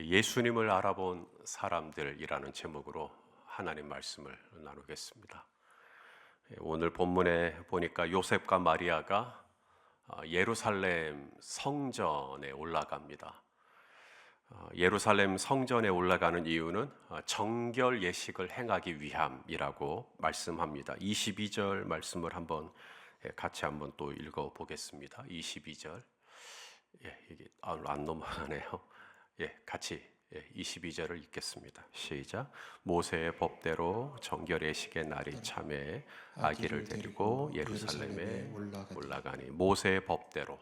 예수님을 알아본 사람들이라는 제목으로 하나님 말씀을 나누겠습니다. 오늘 본문에 보니까 요셉과 마리아가 예루살렘 성전에 올라갑니다. 예루살렘 성전에 올라가는 이유는 정결 예식을 행하기 위함이라고 말씀합니다. 22절 말씀을 같이 한번 또 읽어 보겠습니다. 22절. 이게 안 넘어가네요. 같이 22절을 읽겠습니다. 시작. 모세의 법대로 정결 예식의 날이 참에 아기를 데리고 예루살렘에 올라가니, 모세의 법대로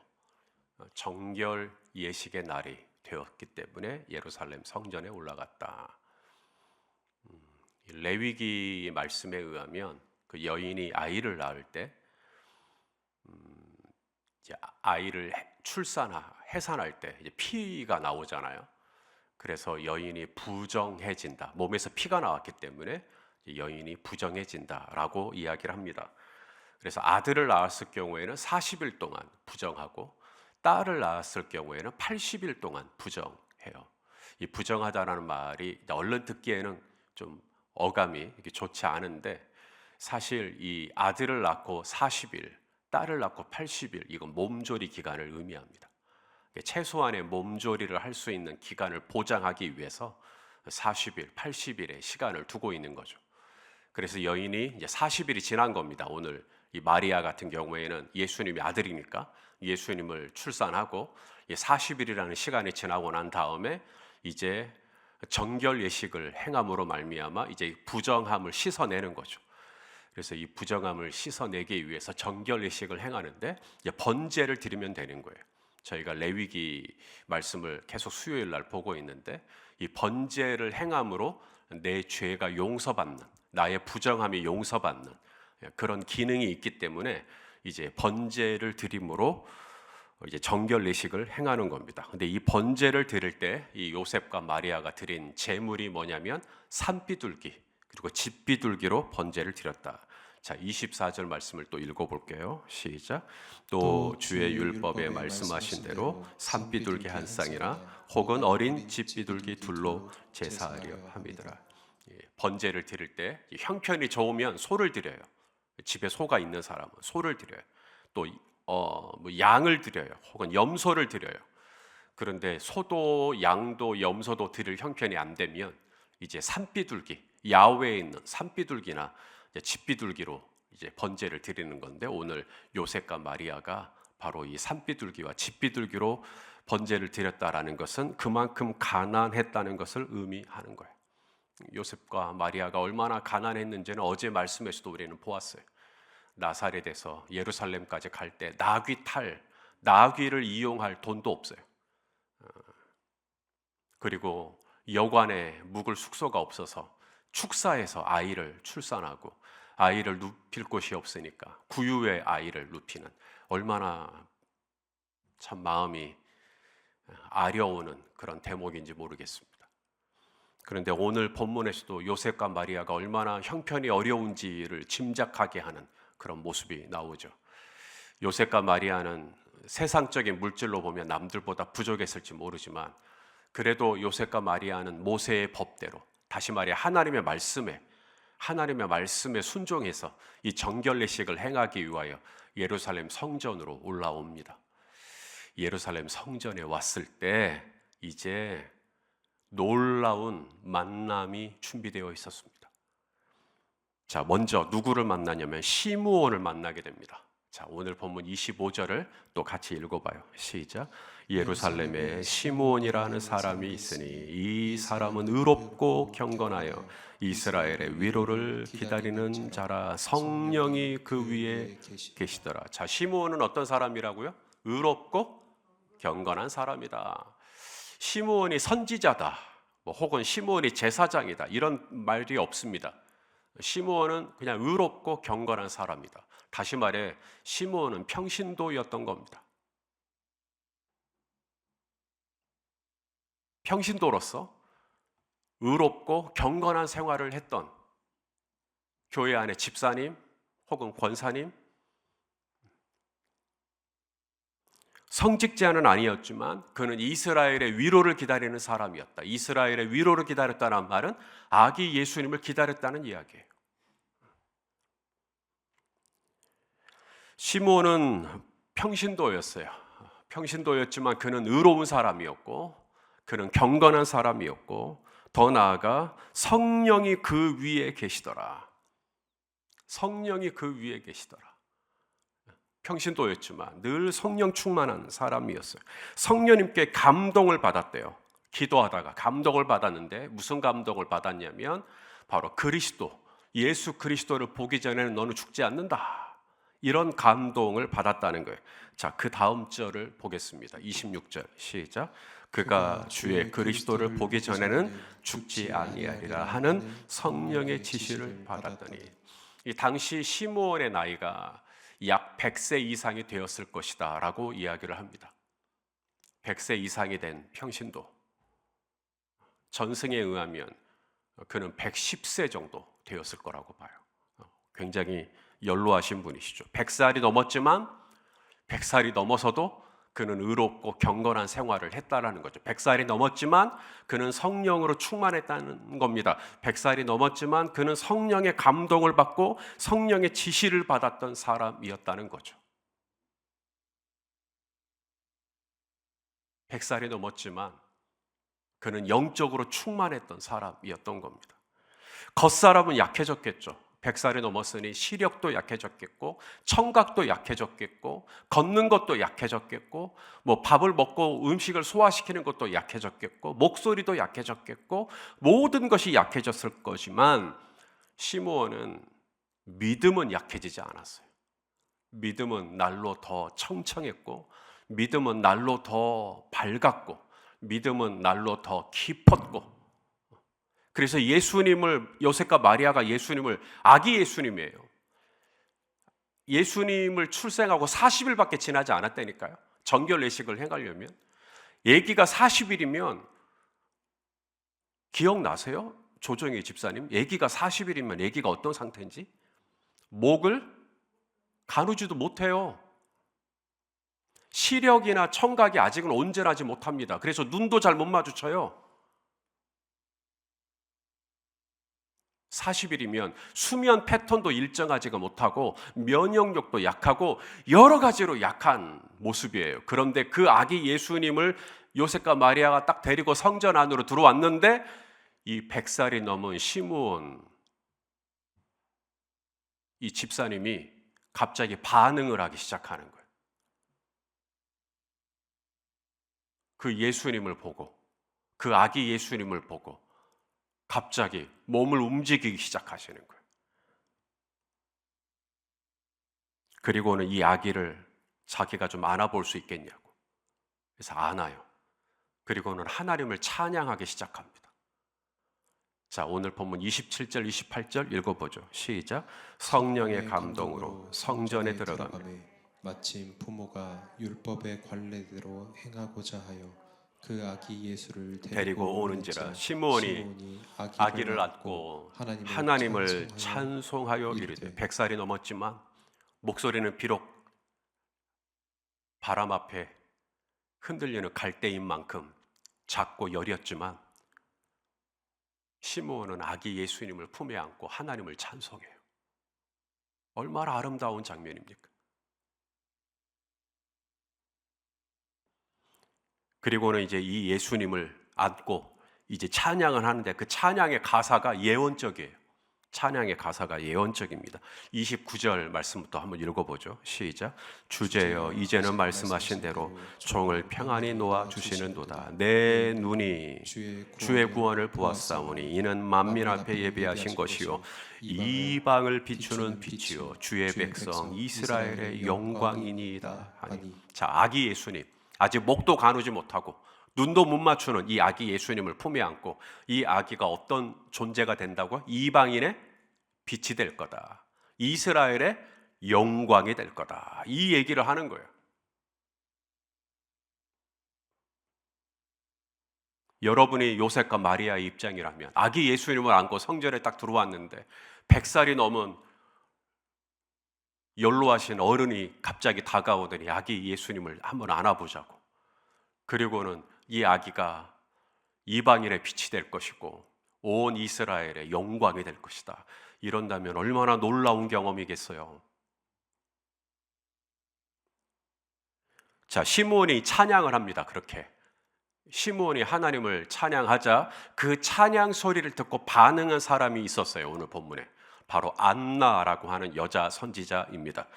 정결 예식의 날이 되었기 때문에 예루살렘 성전에 올라갔다. 레위기 말씀에 의하면 그 여인이 아이를 낳을 때 아이를 해산할 때 이제 피가 나오잖아요. 그래서 여인이 부정해진다. 몸에서 피가 나왔기 때문에 여인이 부정해진다라고 이야기를 합니다. 그래서 아들을 낳았을 경우에는 40일 동안 부정하고, 딸을 낳았을 경우에는 80일 동안 부정해요. 이 부정하다라는 말이 얼른 듣기에는 좀 어감이 좋지 않은데, 사실 이 아들을 낳고 40일, 딸을 낳고 80일, 이건 몸조리 기간을 의미합니다. 최소한의 몸조리를 할 수 있는 기간을 보장하기 위해서 40일, 80일의 시간을 두고 있는 거죠. 그래서 여인이 이제 40일이 지난 겁니다. 오늘 이 마리아 같은 경우에는 예수님이 아들이니까 예수님을 출산하고 40일이라는 시간이 지나고 난 다음에 이제 정결 예식을 행함으로 말미암아 이제 부정함을 씻어내는 거죠. 그래서 이 부정함을 씻어내기 위해서 정결 예식을 행하는데 이제 번제를 드리면 되는 거예요. 저희가 레위기 말씀을 계속 수요일 날 보고 있는데, 이 번제를 행함으로 내 죄가 용서받는, 나의 부정함이 용서받는 그런 기능이 있기 때문에 이제 번제를 드림으로 이제 정결 예식을 행하는 겁니다. 근데 이 번제를 드릴 때 이 요셉과 마리아가 드린 제물이 뭐냐면 산비둘기 그리고 집비둘기로 번제를 드렸다. 자, 24절 말씀을 또 읽어볼게요. 시작. 또 주의 율법에 말씀하신 대로 산비둘기 한 쌍이나 혹은 어린 집비둘기 둘로 제사하려 함이더라. 번제를 드릴 때 형편이 좋으면 소를 드려요. 집에 소가 있는 사람은 소를 드려요. 또 양을 드려요. 혹은 염소를 드려요. 그런데 소도 양도 염소도 드릴 형편이 안 되면 이제 산비둘기, 야외에 있는 산비둘기나 집비둘기로 이제 번제를 드리는 건데, 오늘 요셉과 마리아가 바로 이 산비둘기와 집비둘기로 번제를 드렸다라는 것은 그만큼 가난했다는 것을 의미하는 거예요. 요셉과 마리아가 얼마나 가난했는지는 어제 말씀에서도 우리는 보았어요. 나사렛에서 예루살렘까지 갈 때 나귀를 이용할 돈도 없어요. 그리고 여관에 묵을 숙소가 없어서 축사해서 아이를 출산하고, 아이를 눕힐 곳이 없으니까 구유의 아이를 눕히는, 얼마나 참 마음이 아려오는 그런 대목인지 모르겠습니다. 그런데 오늘 본문에서도 요셉과 마리아가 얼마나 형편이 어려운지를 짐작하게 하는 그런 모습이 나오죠. 요셉과 마리아는 세상적인 물질로 보면 남들보다 부족했을지 모르지만, 그래도 요셉과 마리아는 모세의 법대로, 다시 말해 하나님의 말씀에 순종해서 이 정결 예식을 행하기 위하여 예루살렘 성전으로 올라옵니다. 예루살렘 성전에 왔을 때 이제 놀라운 만남이 준비되어 있었습니다. 자, 먼저 누구를 만나냐면 시므온을 만나게 됩니다. 자, 오늘 본문 25절을 또 같이 읽어봐요. 시작. 예루살렘에 시므온이라는 사람이 있으니 이 사람은 의롭고 경건하여 이스라엘의 위로를 기다리는 자라. 성령이 그 위에 계시더라. 자, 시므온은 어떤 사람이라고요? 의롭고 경건한 사람이다. 시므온이 선지자다, 혹은 시므온이 제사장이다, 이런 말이 없습니다. 시므온은 그냥 의롭고 경건한 사람이다. 다시 말해 시므온은 평신도였던 겁니다. 평신도로서 의롭고 경건한 생활을 했던 교회 안에 집사님 혹은 권사님, 성직자는 아니었지만 그는 이스라엘의 위로를 기다리는 사람이었다. 이스라엘의 위로를 기다렸다는 말은 아기 예수님을 기다렸다는 이야기예요. 시므온은 평신도였어요. 평신도였지만 그는 의로운 사람이었고, 그는 경건한 사람이었고, 더 나아가 성령이 그 위에 계시더라. 성령이 그 위에 계시더라. 평신도였지만 늘 성령 충만한 사람이었어요. 성령님께 감동을 받았대요. 기도하다가 감동을 받았는데 무슨 감동을 받았냐면 바로 그리스도, 예수 그리스도를 보기 전에는 너는 죽지 않는다. 이런 감동을 받았다는 거예요. 자, 그 다음 절을 보겠습니다. 26절 시작. 그가 주의 그리스도를 보기 전에는 죽지 아니하리라 하는 성령의 지시를 받았더니, 이 당시 시므온의 나이가 약 100세 이상이 되었을 것이다 라고 이야기를 합니다. 100세 이상이 된 평신도, 전승에 의하면 그는 110세 정도 되었을 거라고 봐요. 굉장히 연로하신 분이시죠. 100살이 넘었지만 100살이 넘어서도 그는 의롭고 경건한 생활을 했다라는 거죠. 100살이 넘었지만 그는 성령으로 충만했다는 겁니다. 100살이 넘었지만 그는 성령의 감동을 받고 성령의 지시를 받았던 사람이었다는 거죠. 100살이 넘었지만 그는 영적으로 충만했던 사람이었던 겁니다. 겉사람은 약해졌겠죠. 100살이 넘었으니 시력도 약해졌겠고, 청각도 약해졌겠고, 걷는 것도 약해졌겠고, 뭐 밥을 먹고 음식을 소화시키는 것도 약해졌겠고, 목소리도 약해졌겠고, 모든 것이 약해졌을 것이지만 시므온은 믿음은 약해지지 않았어요. 믿음은 날로 더 청청했고, 믿음은 날로 더 밝았고, 믿음은 날로 더 깊었고, 그래서 예수님을, 요셉과 마리아가 예수님을, 아기 예수님이에요. 예수님을 출생하고 40일밖에 지나지 않았다니까요. 정결례식을 행하려면. 아기가 40일이면 기억나세요? 조정희 집사님, 아기가 40일이면 아기가 어떤 상태인지? 목을 가누지도 못해요. 시력이나 청각이 아직은 온전하지 못합니다. 그래서 눈도 잘 못 마주쳐요. 40일이면 수면 패턴도 일정하지가 못하고 면역력도 약하고 여러 가지로 약한 모습이에요. 그런데 그 아기 예수님을 요셉과 마리아가 딱 데리고 성전 안으로 들어왔는데 이 100살이 넘은 시므온, 이 집사님이 갑자기 반응을 하기 시작하는 거예요. 그 예수님을 보고, 그 아기 예수님을 보고 갑자기 몸을 움직이기 시작하시는 거예요. 그리고는 이 아기를 자기가 좀 안아볼 수 있겠냐고. 그래서 안아요. 그리고는 하나님을 찬양하기 시작합니다. 자, 오늘 본문 27절, 28절 읽어보죠. 시작. 성령의 감동으로 성전에 들어가며 마침 부모가 율법의 관례대로 행하고자 하여 그 아기 예수를 데리고 오는지라. 시므온이 아기를 안고 하나님을 찬송하여 이르되, 100살이 넘었지만 목소리는 비록 바람 앞에 흔들리는 갈대인 만큼 작고 여렸지만 시므온은 아기 예수님을 품에 안고 하나님을 찬송해요. 얼마나 아름다운 장면입니까? 그리고는 이제 이 예수님을 안고 이제 찬양을 하는데 그 찬양의 가사가 예언적이에요. 찬양의 가사가 예언적입니다. 29절 말씀부터 한번 읽어보죠. 시작. 주제여 이제는 말씀하신 대로 종을 평안히 놓아 주시는도다. 내 눈이 주의 구원을 보았사오니 이는 만민 앞에 예비하신 것이요 이방을 비추는 빛이요 주의 백성 이스라엘의 영광이니이다 하니. 자, 아기 예수님, 아직 목도 가누지 못하고 눈도 못 맞추는 이 아기 예수님을 품에 안고 이 아기가 어떤 존재가 된다고? 이방인의 빛이 될 거다. 이스라엘의 영광이 될 거다. 이 얘기를 하는 거예요. 여러분이 요셉과 마리아의 입장이라면 아기 예수님을 안고 성전에 딱 들어왔는데 100살이 넘은 연로하신 어른이 갑자기 다가오더니 아기 예수님을 한번 안아보자고. 그리고는 이 아기가 이방인의 빛이 될 것이고 온 이스라엘의 영광이 될 것이다. 이런다면 얼마나 놀라운 경험이겠어요. 자, 시므온이 찬양을 합니다. 그렇게 시므온이 하나님을 찬양하자 그 찬양 소리를 듣고 반응한 사람이 있었어요. 오늘 본문에 바로 안나라고 하는 여자 선지자입니다.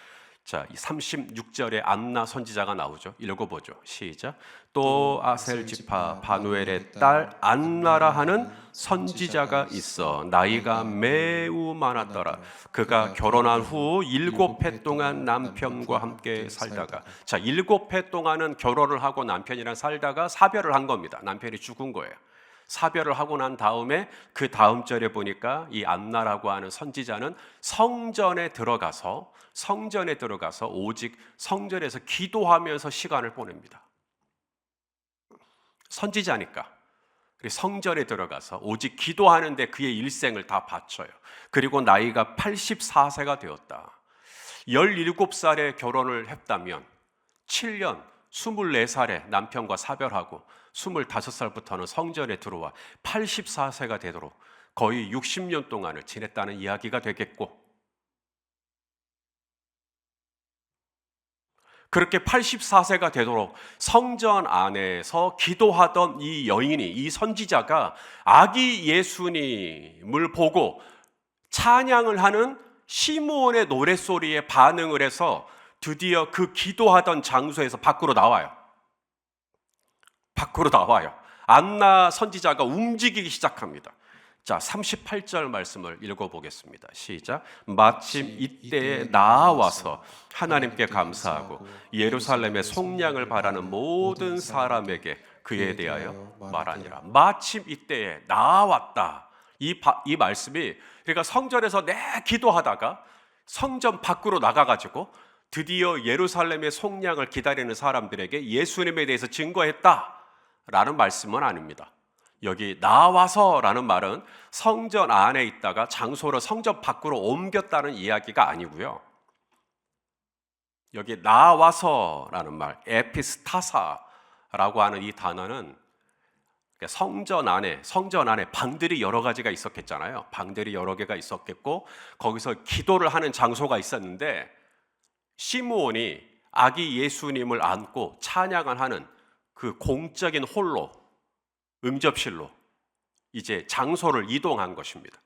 자, 이 36절에 안나 선지자가 나오죠. 읽어보죠. 시작. 또 아셀 지파 바누엘의 딸 안나라 하는 선지자가 있어 나이가 매우 많았더라. 그가 결혼한 후 7해 동안 남편과 함께 살다가, 자, 7해 동안은 결혼을 하고 남편이랑 살다가 사별을 한 겁니다. 남편이 죽은 거예요. 사별을 하고 난 다음에 그 다음 절에 보니까 이 안나라고 하는 선지자는 성전에 들어가서 오직 성전에서 기도하면서 시간을 보냅니다. 선지자니까 성전에 들어가서 오직 기도하는데 그의 일생을 다 바쳐요. 그리고 나이가 84세가 되었다. 17살에 결혼을 했다면 7년 24살에 남편과 사별하고 25살부터는 성전에 들어와 84세가 되도록 거의 60년 동안을 지냈다는 이야기가 되겠고, 그렇게 84세가 되도록 성전 안에서 기도하던 이 여인이, 이 선지자가 아기 예수님을 보고 찬양을 하는 시므온의 노랫소리에 반응을 해서 드디어 그 기도하던 장소에서 밖으로 나와요. 안나 선지자가 움직이기 시작합니다. 자, 38절 말씀을 읽어보겠습니다. 시작. 마침 이때에 나와서 하나님께 감사하고 예루살렘의 속량을 바라는 모든 사람에게 그에 대하여 말하니라. 마침 이때에 나왔다. 이 말씀이, 그러니까 성전에서 기도하다가 성전 밖으로 나가가지고 드디어 예루살렘의 속량을 기다리는 사람들에게 예수님에 대해서 증거했다라는 말씀은 아닙니다. 여기 나와서라는 말은 성전 안에 있다가 장소를 성전 밖으로 옮겼다는 이야기가 아니고요. 여기 나와서라는 말, 에피스타사라고 하는 이 단어는 성전 안에 방들이 여러 가지가 있었겠잖아요. 방들이 여러 개가 있었겠고 거기서 기도를 하는 장소가 있었는데 시므온이 아기 예수님을 안고 찬양을 하는 그 공적인 홀로, 응접실로 이제 장소를 이동한 것입니다.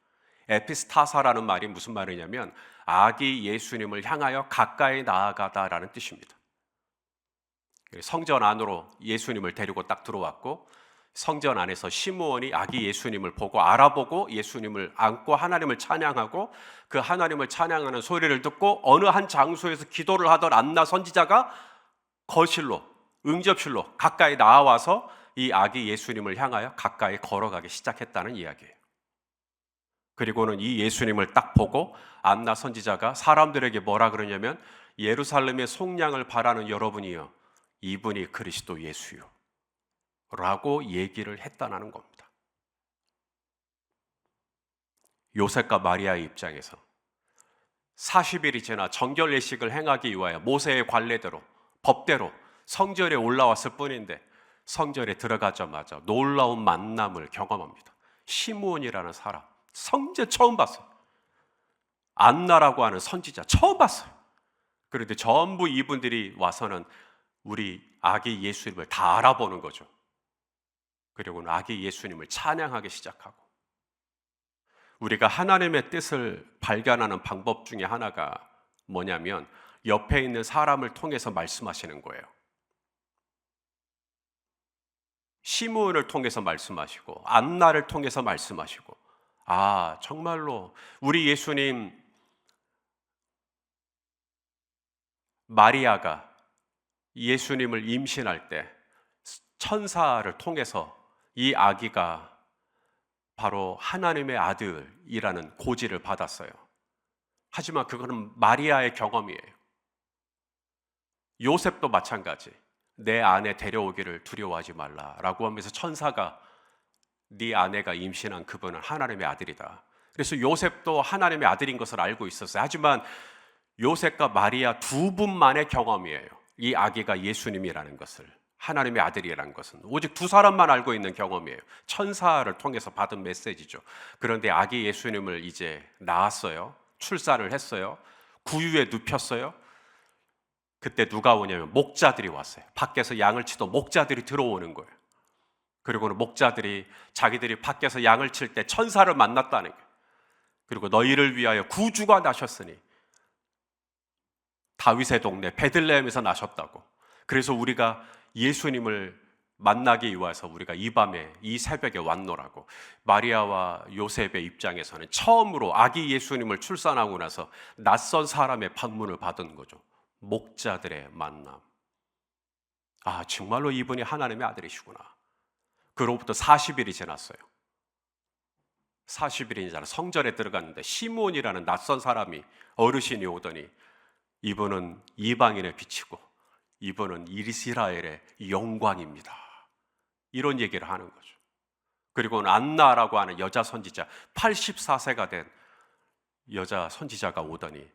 에피스타사라는 말이 무슨 말이냐면 아기 예수님을 향하여 가까이 나아가다라는 뜻입니다. 성전 안으로 예수님을 데리고 딱 들어왔고 성전 안에서 시므온이 아기 예수님을 보고 알아보고 예수님을 안고 하나님을 찬양하고 그 하나님을 찬양하는 소리를 듣고 어느 한 장소에서 기도를 하던 안나 선지자가 거실로, 응접실로 가까이 나와서 이 아기 예수님을 향하여 가까이 걸어가기 시작했다는 이야기예요. 그리고는 이 예수님을 딱 보고 안나 선지자가 사람들에게 뭐라 그러냐면 예루살렘의 속량을 바라는 여러분이여 이분이 그리스도 예수요 라고 얘기를 했다는 겁니다. 요셉과 마리아의 입장에서 40일이 지나 정결 예식을 행하기 위하여 모세의 관례대로 법대로 성전에 올라왔을 뿐인데 성전에 들어가자마자 놀라운 만남을 경험합니다. 시므온이라는 사람, 성제 처음 봤어요. 안나라고 하는 선지자 처음 봤어요. 그런데 전부 이분들이 와서는 우리 아기 예수님을 다 알아보는 거죠. 그리고는 아기 예수님을 찬양하기 시작하고, 우리가 하나님의 뜻을 발견하는 방법 중에 하나가 뭐냐면 옆에 있는 사람을 통해서 말씀하시는 거예요. 시므온을 통해서 말씀하시고 안나를 통해서 말씀하시고, 아, 정말로 우리 예수님 마리아가 예수님을 임신할 때 천사를 통해서 이 아기가 바로 하나님의 아들이라는 고지를 받았어요. 하지만 그거는 마리아의 경험이에요. 요셉도 마찬가지. 내 아내 데려오기를 두려워하지 말라라고 하면서 천사가 네 아내가 임신한 그분은 하나님의 아들이다. 그래서 요셉도 하나님의 아들인 것을 알고 있었어요. 하지만 요셉과 마리아 두 분만의 경험이에요. 이 아기가 예수님이라는 것을, 하나님의 아들이라는 것은 오직 두 사람만 알고 있는 경험이에요. 천사를 통해서 받은 메시지죠. 그런데 아기 예수님을 이제 낳았어요. 출산을 했어요. 구유에 눕혔어요. 그때 누가 오냐면 목자들이 왔어요. 밖에서 양을 치던 목자들이 들어오는 거예요. 그리고는 목자들이 자기들이 밖에서 양을 칠 때 천사를 만났다는 거예요. 그리고 너희를 위하여 구주가 나셨으니, 다윗의 동네 베들레헴에서 나셨다고. 그래서 우리가 예수님을 만나기 위해서 우리가 이 밤에, 이 새벽에 왔노라고. 마리아와 요셉의 입장에서는 처음으로 아기 예수님을 출산하고 나서 낯선 사람의 방문을 받은 거죠. 목자들의 만남. 아, 정말로 이분이 하나님의 아들이시구나. 그로부터 40일이 지났어요. 40일이 지나 성전에 들어갔는데 시몬이라는 낯선 사람이, 어르신이 오더니 이분은 이방인의 빛이고 이분은 이스라엘의 영광입니다. 이런 얘기를 하는 거죠. 그리고는 안나라고 하는 여자 선지자, 84세가 된 여자 선지자가 오더니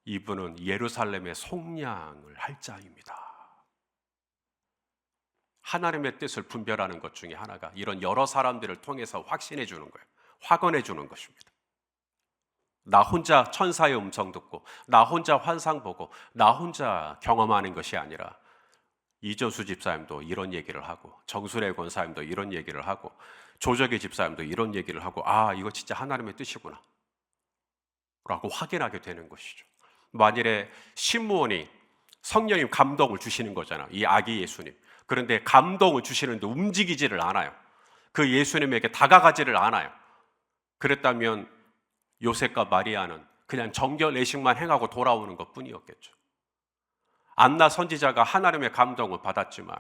이분은 예루살렘의 속량을 할 자입니다. 하나님의 뜻을 분별하는 것 중에 하나가 이런 여러 사람들을 통해서 확신해 주는 거예요. 확언해 주는 것입니다. 나 혼자 천사의 음성 듣고, 나 혼자 환상 보고, 나 혼자 경험하는 것이 아니라 이조수 집사님도 이런 얘기를 하고, 정순애 권사님도 이런 얘기를 하고, 조적의 집사님도 이런 얘기를 하고, 아, 이거 진짜 하나님의 뜻이구나 라고 확인하게 되는 것이죠. 만일에 시므온이 성령님 감동을 주시는 거잖아요. 이 아기 예수님. 그런데 감동을 주시는데 움직이지를 않아요. 그 예수님에게 다가가지를 않아요. 그랬다면 요셉과 마리아는 그냥 정결 예식만 행하고 돌아오는 것 뿐이었겠죠. 안나 선지자가 하나님의 감동을 받았지만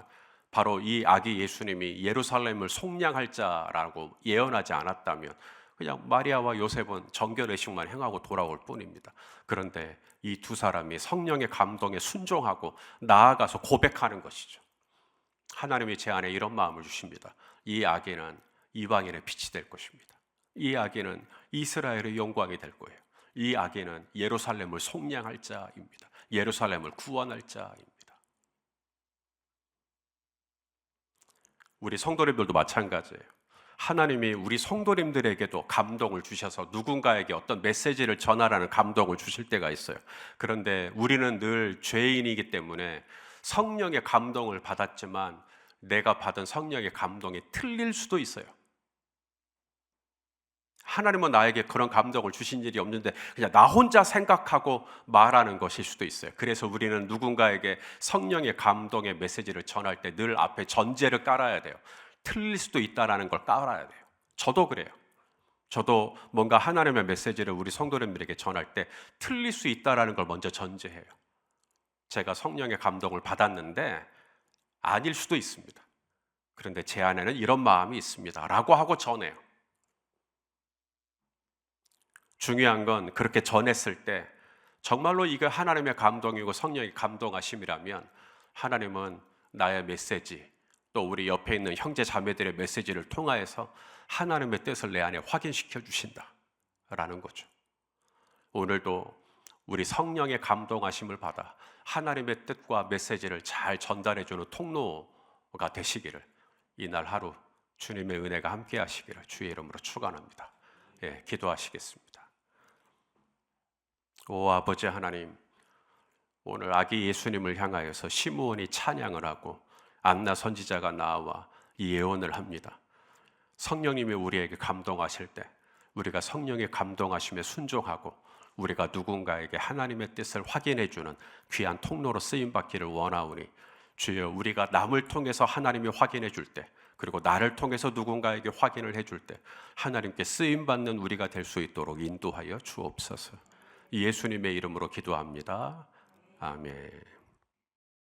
바로 이 아기 예수님이 예루살렘을 속량할 자라고 예언하지 않았다면 그냥 마리아와 요셉은 정결 예식만 행하고 돌아올 뿐입니다. 그런데 이 두 사람이 성령의 감동에 순종하고 나아가서 고백하는 것이죠. 하나님이 제 안에 이런 마음을 주십니다. 이 아기는 이방인의 빛이 될 것입니다. 이 아기는 이스라엘의 영광이 될 거예요. 이 아기는 예루살렘을 속량할 자입니다. 예루살렘을 구원할 자입니다. 우리 성도님들도 마찬가지예요. 하나님이 우리 성도님들에게도 감동을 주셔서 누군가에게 어떤 메시지를 전하라는 감동을 주실 때가 있어요. 그런데 우리는 늘 죄인이기 때문에 성령의 감동을 받았지만 내가 받은 성령의 감동이 틀릴 수도 있어요. 하나님은 나에게 그런 감동을 주신 일이 없는데 그냥 나 혼자 생각하고 말하는 것일 수도 있어요. 그래서 우리는 누군가에게 성령의 감동의 메시지를 전할 때 늘 앞에 전제를 깔아야 돼요. 틀릴 수도 있다는 걸 깔아야 돼요. 저도 그래요. 저도 뭔가 하나님의 메시지를 우리 성도님들에게 전할 때 틀릴 수 있다는 걸 먼저 전제해요. 제가 성령의 감동을 받았는데 아닐 수도 있습니다. 그런데 제 안에는 이런 마음이 있습니다 라고 하고 전해요. 중요한 건 그렇게 전했을 때 정말로 이게 하나님의 감동이고 성령의 감동하심이라면 하나님은 나의 메시지, 또 우리 옆에 있는 형제 자매들의 메시지를 통하여서 하나님의 뜻을 내 안에 확인시켜 주신다라는 거죠. 오늘도 우리 성령의 감동하심을 받아 하나님의 뜻과 메시지를 잘 전달해 주는 통로가 되시기를, 이날 하루 주님의 은혜가 함께 하시기를 주의 이름으로 축원합니다. 예, 기도하시겠습니다. 오 아버지 하나님, 오늘 아기 예수님을 향하여서 시므온이 찬양을 하고 안나 선지자가 나와 이 예언을 합니다. 성령님이 우리에게 감동하실 때 우리가 성령의 감동하심에 순종하고 우리가 누군가에게 하나님의 뜻을 확인해 주는 귀한 통로로 쓰임 받기를 원하오니 주여, 우리가 남을 통해서 하나님이 확인해 줄 때, 그리고 나를 통해서 누군가에게 확인을 해줄 때 하나님께 쓰임 받는 우리가 될 수 있도록 인도하여 주옵소서. 예수님의 이름으로 기도합니다. 아멘.